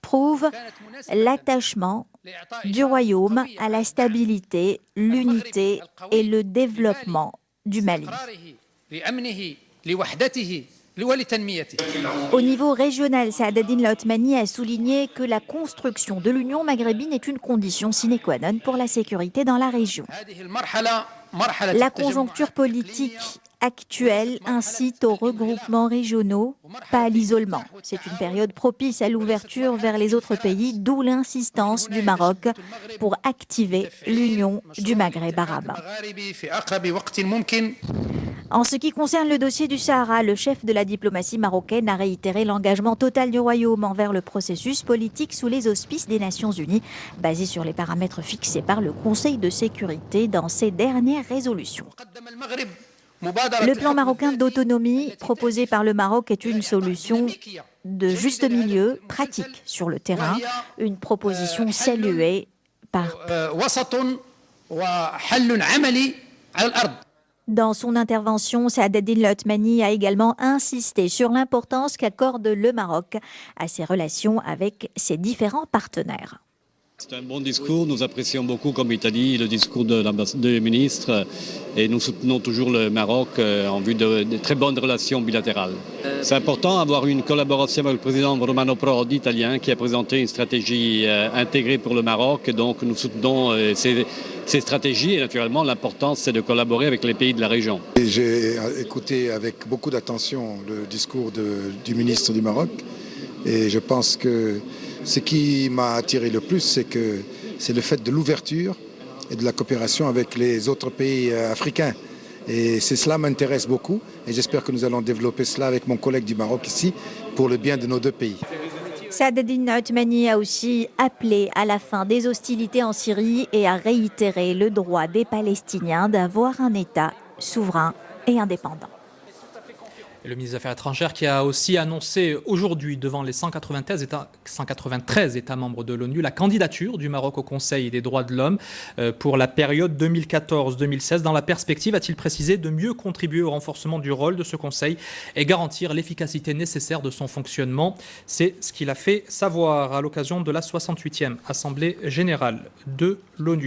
prouve l'attachement du royaume à la stabilité, l'unité et le développement du Mali. Au niveau régional, Saad Eddine Laotmani a souligné que la construction de l'Union maghrébine est une condition sine qua non pour la sécurité dans la région. La conjoncture politique actuelle incite aux regroupements régionaux, pas à l'isolement. C'est une période propice à l'ouverture vers les autres pays, d'où l'insistance du Maroc pour activer l'Union du Maghreb arabe. En ce qui concerne le dossier du Sahara, le chef de la diplomatie marocaine a réitéré l'engagement total du Royaume envers le processus politique sous les auspices des Nations Unies, basé sur les paramètres fixés par le Conseil de sécurité dans ses dernières résolutions. Le plan marocain d'autonomie proposé par le Maroc est une solution de juste milieu, pratique sur le terrain, une proposition saluée par... Dans son intervention, Saad Eddine Laotmani a également insisté sur l'importance qu'accorde le Maroc à ses relations avec ses différents partenaires. C'est un bon discours, nous apprécions beaucoup, comme il t'a dit, le discours du ministre et nous soutenons toujours le Maroc en vue de très bonnes relations bilatérales. C'est important d'avoir une collaboration avec le président Romano Prodi, italien, qui a présenté une stratégie intégrée pour le Maroc. Donc nous soutenons ces stratégies et naturellement l'importance c'est de collaborer avec les pays de la région. J'ai écouté avec beaucoup d'attention le discours du ministre du Maroc et je pense que ce qui m'a attiré le plus, c'est le fait de l'ouverture et de la coopération avec les autres pays africains. Et cela m'intéresse beaucoup et j'espère que nous allons développer cela avec mon collègue du Maroc ici pour le bien de nos deux pays. Saad Eddine Laotmani a aussi appelé à la fin des hostilités en Syrie et a réitéré le droit des Palestiniens d'avoir un État souverain et indépendant. Et le ministre des Affaires étrangères qui a aussi annoncé aujourd'hui devant les 193 États membres de l'ONU la candidature du Maroc au Conseil des droits de l'homme pour la période 2014-2016 dans la perspective, a-t-il précisé, de mieux contribuer au renforcement du rôle de ce Conseil et garantir l'efficacité nécessaire de son fonctionnement. C'est ce qu'il a fait savoir à l'occasion de la 68e Assemblée générale de l'ONU.